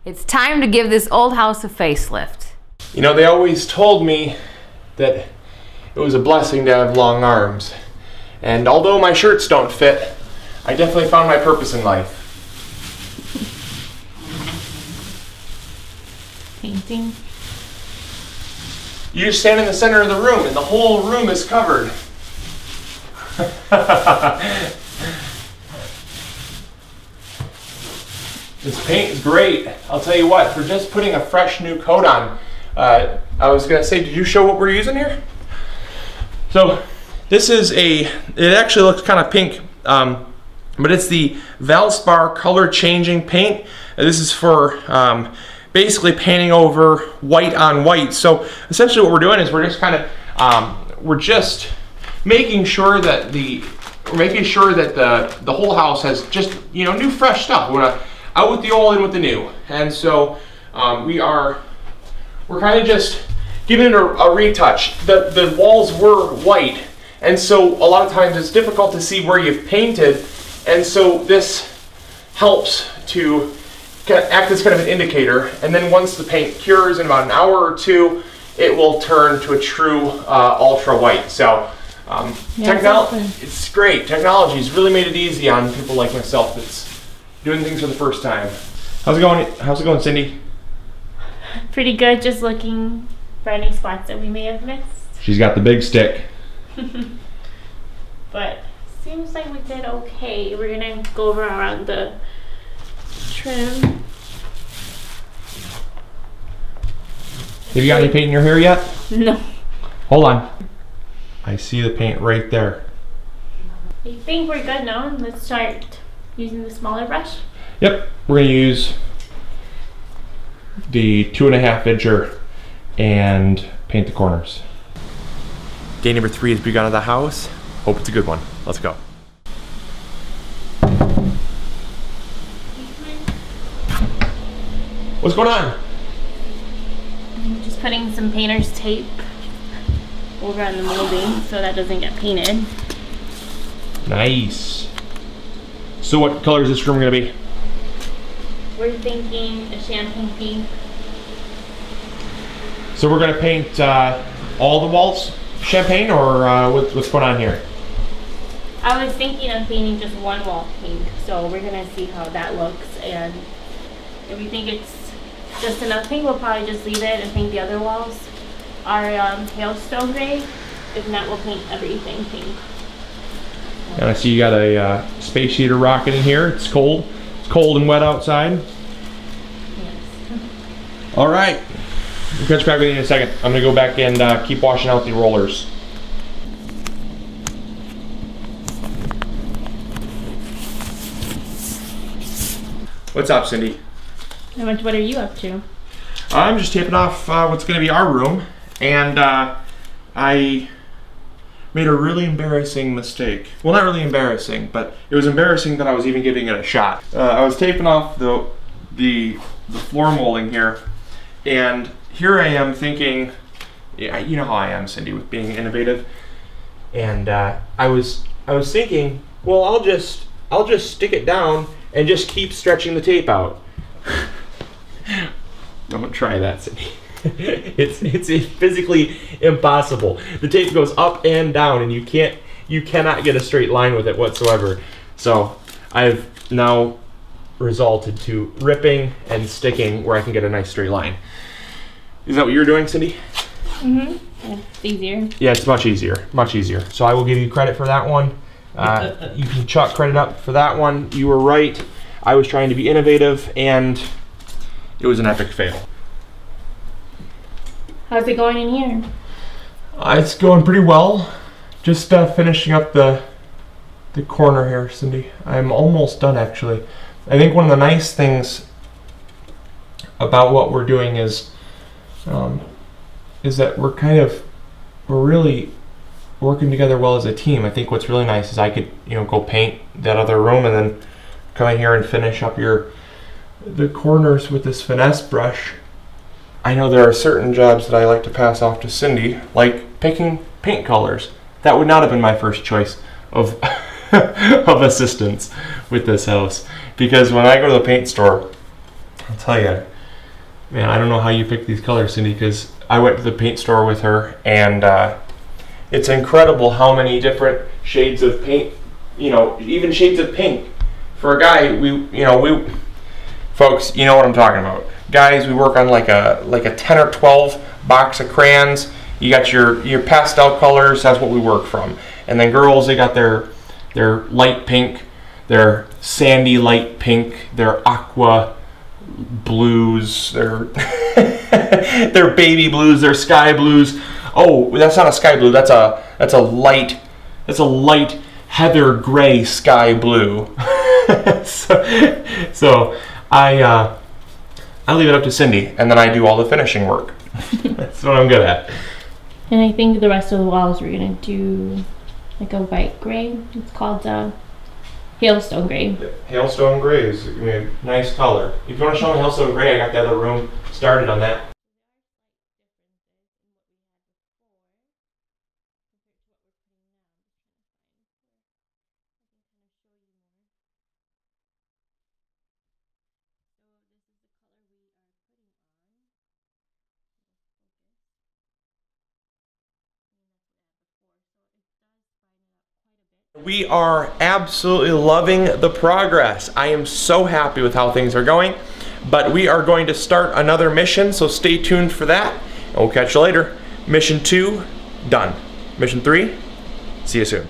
It's time to give this old house a facelift. You know, they always told me that it was a blessing to have long arms. And although my shirts don't fit, I definitely found my purpose in life. Painting. You just stand in the center of the room and the whole room is covered. This paint is great. I'll tell you what, for just putting a fresh new coat on. I was gonna say, did you show what we're using here? So this is it actually looks kind of pink, but it's the Valspar color changing paint. This is for basically painting over white on white. So essentially what we're doing is we're just kind of, we're just making sure that the whole house has just, you know, new fresh stuff. We're gonna out with the old, in with the new. And so we're kind of just giving it a retouch. The walls were white, and so a lot of times it's difficult to see where you've painted, and so this helps to kind of act as kind of an indicator. And then once the paint cures in about an hour or two, it will turn to a true ultra white. So it's great. Technology's really made it easy on people like myself that's doing things for the first time. How's it going? How's it going, Cindy? Pretty good, just looking for any spots that we may have missed. She's got the big stick. But seems like we did okay. We're gonna go over around the trim. Have you got any paint in your hair yet? No. Hold on. I see the paint right there. I think we're good now. Let's start using the smaller brush. Yep, we're gonna use the 2.5 incher and paint the corners. Day number 3 has begun at the house. Hope it's a good one. Let's go. What's going on? I'm just putting some painter's tape over on the molding so that doesn't get painted. Nice. So what color is this room gonna be? We're thinking a champagne pink. So we're gonna paint all the walls champagne, or what's going on here? I was thinking of painting just one wall pink, so we're gonna see how that looks, and if we think it's just enough pink, we'll probably just leave it and paint the other walls our hailstone gray. If not, we'll paint everything pink. And I see you got a space heater rocking in here. It's cold. It's cold and wet outside. Yes. All right. We'll catch back with you in a second. I'm gonna go back and keep washing out the rollers. What's up, Cindy? What are you up to? I'm just taping off what's gonna be our room, and I made a really embarrassing mistake. Well, not really embarrassing, but it was embarrassing that I was even giving it a shot. I was taping off the floor molding here, and here I am thinking, yeah, you know how I am, Cindy, with being innovative. And I was thinking, well, I'll just stick it down and just keep stretching the tape out. Don't try that, Cindy. It's physically impossible. The tape goes up and down, and you cannot get a straight line with it whatsoever. So I've now resulted to ripping and sticking where I can get a nice straight line. Is that what you're doing, Cindy? Mm-hmm. Yeah, it's easier. Yeah, it's much easier, much easier. So I will give you credit for that one. You can chalk credit up for that one. You were right. I was trying to be innovative, and it was an epic fail. How's it going in here? It's going pretty well. Just finishing up the corner here, Cindy. I'm almost done, actually. I think one of the nice things about what we're doing is that we're really working together well as a team. I think what's really nice is I could, go paint that other room and then come in here and finish up the corners with this finesse brush. I know there are certain jobs that I like to pass off to Cindy, like picking paint colors. That would not have been my first choice of of assistance with this house, because when I go to the paint store, I'll tell you, Man, I don't know how you picked these colors, Cindy, because I went to the paint store with her, and it's incredible how many different shades of paint, you know, even shades of pink. For a guy, folks, you know what I'm talking about. Guys, we work on like a 10 or 12 box of crayons. You got your pastel colors, that's what we work from. And then girls, they got their light pink, their sandy light pink, their aqua blues, their their baby blues, their sky blues. Oh, that's not a sky blue, that's a light heather gray sky blue. so I leave it up to Cindy, and then I do all the finishing work. That's what I'm good at. And I think the rest of the walls we're gonna do like a white gray. It's called hailstone gray. Hailstone gray is a nice color. If you want to show me hailstone gray, I got the other room started on that. We are absolutely loving the progress. I am so happy with how things are going, but we are going to start another mission, so stay tuned for that, and we'll catch you later. Mission 2, done. Mission 3, see you soon.